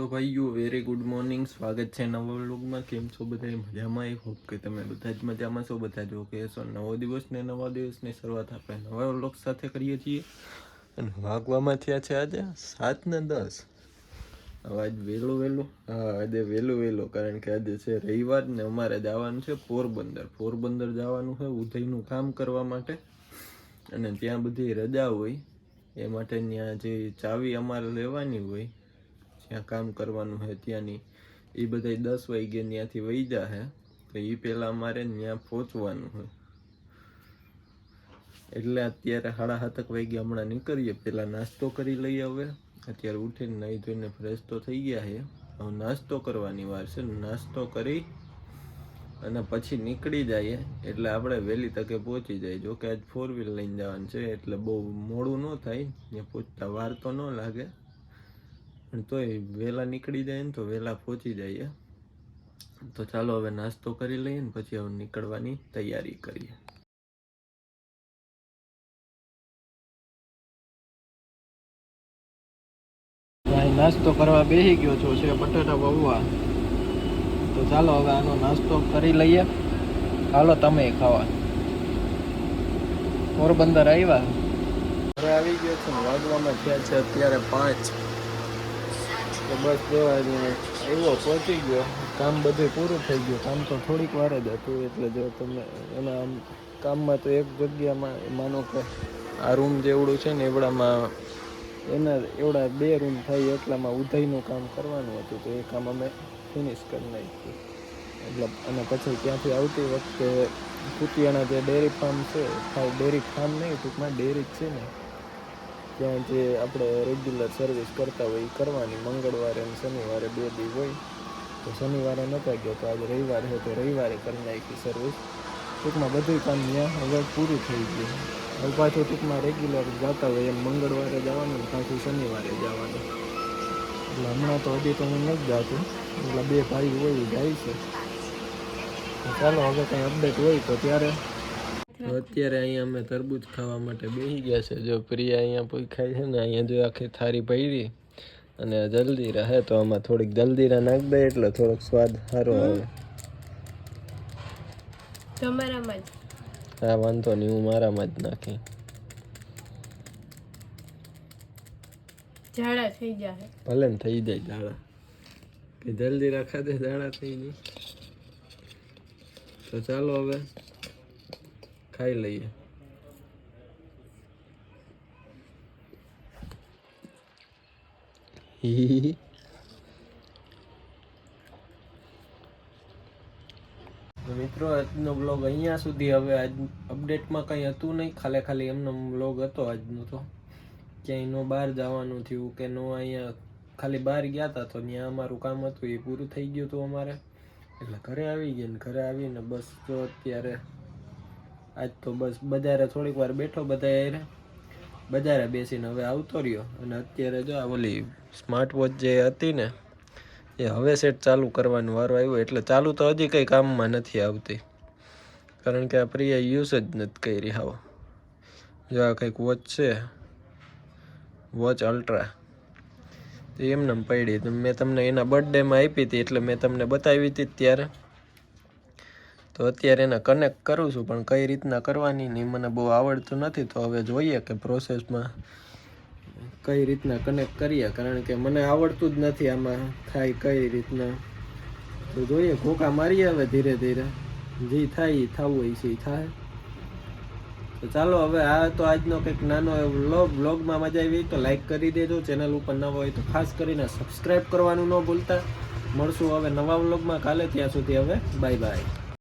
તો ભાઈઓ very good morning, સ્વાગત છે નવા વ્લોગમાં. કેમ છો બધા? મજામાં? આઈ હોપ કે તમે બધા જ મજામાં છો. બધા જો કે છો નવો દિવસ ને નવા દિવસની શરૂઆત આપણે નવા વ્લોગ સાથે કરીએ છીએ. અને વાગવામાં થયા છે આજે 7:10. આજે વહેલું આજે વહેલું કારણ કે આજે છે રવિવાર ને અમારે જવાનું છે પોરબંદર જવાનું છે ઉધઈનું કામ કરવા માટે. અને ત્યાં બધી રજા હોય એ માટે ત્યાં જે ચાવી અમારે લેવાની હોય જ્યાં કામ કરવાનું છે ત્યાંની, એ બધા 10 વાગે ત્યાંથી વહી જશે. તો એ પહેલાં અમારે ત્યાં પહોંચવાનું હોય એટલે અત્યારે 7:30 વાગે હમણાં નીકળીએ. પહેલાં નાસ્તો કરી લઈએ. હવે અત્યારે ઉઠીને નાહી ધોઈને ફ્રેશ તો થઈ ગયા છે. હવે નાસ્તો કરવાની વાર છે. નાસ્તો કરી અને પછી નીકળી જઈએ એટલે આપણે વહેલી તકે પહોંચી જાય. જોકે આજ 4 વ્હીલ લઈને જવાનું છે એટલે બહુ મોડું ન થાય, ત્યાં પહોંચતા વાર તો ન લાગે, પણ તોય વહેલા નીકળી જાય ને તો વહેલા પહોંચી જઈએ. તો ચાલો હવે નાસ્તો કરી લઈએ ને પછી હવે નીકળવાની તૈયારી કરીએ. નાસ્તો કરવા બેસી ગયો છો છે બટાટા પૌવા. તો ચાલો હવે આનો નાસ્તો કરી લઈએ. હાલો તમે ખાવા. પોરબંદર આવ્યા, ઘરે આવી ગયો છું. વાગવામાં થયા છે અત્યારે 5. તો બસ જોવા એવો પહોંચી ગયો. કામ બધું પૂરું થઈ ગયું. કામ તો થોડીક વાર જ હતું. એટલે જો તમે એના કામમાં તો એક જગ્યામાં માનો કે આ રૂમ જેવડું છે ને એવડામાં એના એવડા 2 રૂમ થાય એટલામાં ઉધઈનું કામ કરવાનું હતું. તો એ કામ અમે ફિનિશ કરી નાખ્યું. એટલે અને પછી ત્યાંથી આવતી વખતે કુતિયાણા જે ડેરી ફાર્મ છે, ડેરી ફાર્મ નહીં ટૂંકમાં ડેરી જ છે ને, ત્યાં જે આપણે રેગ્યુલર સર્વિસ કરતા હોય એ કરવાની. મંગળવારે અને શનિવારે 2 દી હોય. તો શનિવારે નહોતા ગયો તો આજે રવિવાર છે તો રવિવારે કરી નાખી સર્વિસ. ટૂંકમાં બધું કામ ત્યાં હવે પૂરું થઈ ગયું. હવે પાછું ટૂંકમાં રેગ્યુલર જતા હોય એમ મંગળવારે જવાનું, પાછું શનિવારે જવાનું. એટલે હમણાં તો હજી તો હું નથી જતું. એટલે 2 ભાઈ હોય જાય છે. ચાલો હવે કંઈ અપડેટ હોય તો ત્યારે. અત્યારે અહીંયા અમે તરબૂચ ખાવા માટે બેસી ગયા છે. જો પ્રિયા અહીંયા પૂછાય છે ને, અહીંયા જો આખી થારી પડી અને જલ્દી રહે તો આમાં થોડીક જલ્દીરા નાખી દે એટલે થોડોક સ્વાદ સારો આવે. તમારામાં જ? હા વાંધો નહીં, હું મારામાં જ નાખી. ઝાડા થઈ જાય. ભલે ને થઈ જાય ઝાડા, કે જલ્દી રાખા દે ઝાડા થઈ જાય. તો ચાલો હવે ખાઈ લઈએ. મિત્રો આજનો બ્લોગ અહીંયા સુધી. હવે આજ અપડેટમાં કંઈ હતું નહીં, ખાલી એમનો બ્લોગ હતો આજનો. તો ક્યાંય નો બહાર જવાનું થયું કે નો, અહીંયા ખાલી બહાર ગયા હતા તો ત્યાં અમારું કામ હતું એ પૂરું થઈ ગયું હતું અમારે. એટલે ઘરે આવી ગયા ને ઘરે આવીને બસ જો અત્યારે આજ તો બસ બજારે થોડીક વાર બેઠો, બધા બજારે બેસીને હવે આવતો રહ્યો. અને અત્યારે જો આ ઓલી સ્માર્ટ વોચ જે હતી ને એ હવે સેટ ચાલુ કરવાનો વારો આવ્યો. એટલે ચાલુ તો હજી કંઈ કામમાં નથી આવતી, કારણ કે આ પ્રિય યુઝ જ નથી કરી. હાવ જો આ કંઈક વોચ છે, વોચ અલ્ટ્રા, તો એમને પડી. મેં તમને એના બર્થડેમાં આપી હતી એટલે મેં તમને બતાવી હતી ત્યારે. તો અત્યારે એને કનેક્ટ કરું છું, પણ કઈ રીતના કરવાની ને મને બહુ આવડતું નથી. તો હવે જોઈએ કે પ્રોસેસમાં કઈ રીતના કનેક્ટ કરીએ, કારણ કે મને આવડતું જ નથી આમાં થાય કઈ રીતના. તો જોઈએ, ઘોકા મારીએ હવે ધીરે ધીરે, જે થાય એ થવું હોય છે એ થાય. તો ચાલો હવે આ તો આજનો કંઈક નાનો વ્લોગમાં મજા આવી તો લાઈક કરી દેજો. ચેનલ ઉપર નવા હોય તો ખાસ કરીને સબસ્ક્રાઈબ કરવાનું ન ભૂલતા. મળશું હવે નવા વ્લોગમાં કાલે. ત્યાં સુધી હવે બાય બાય.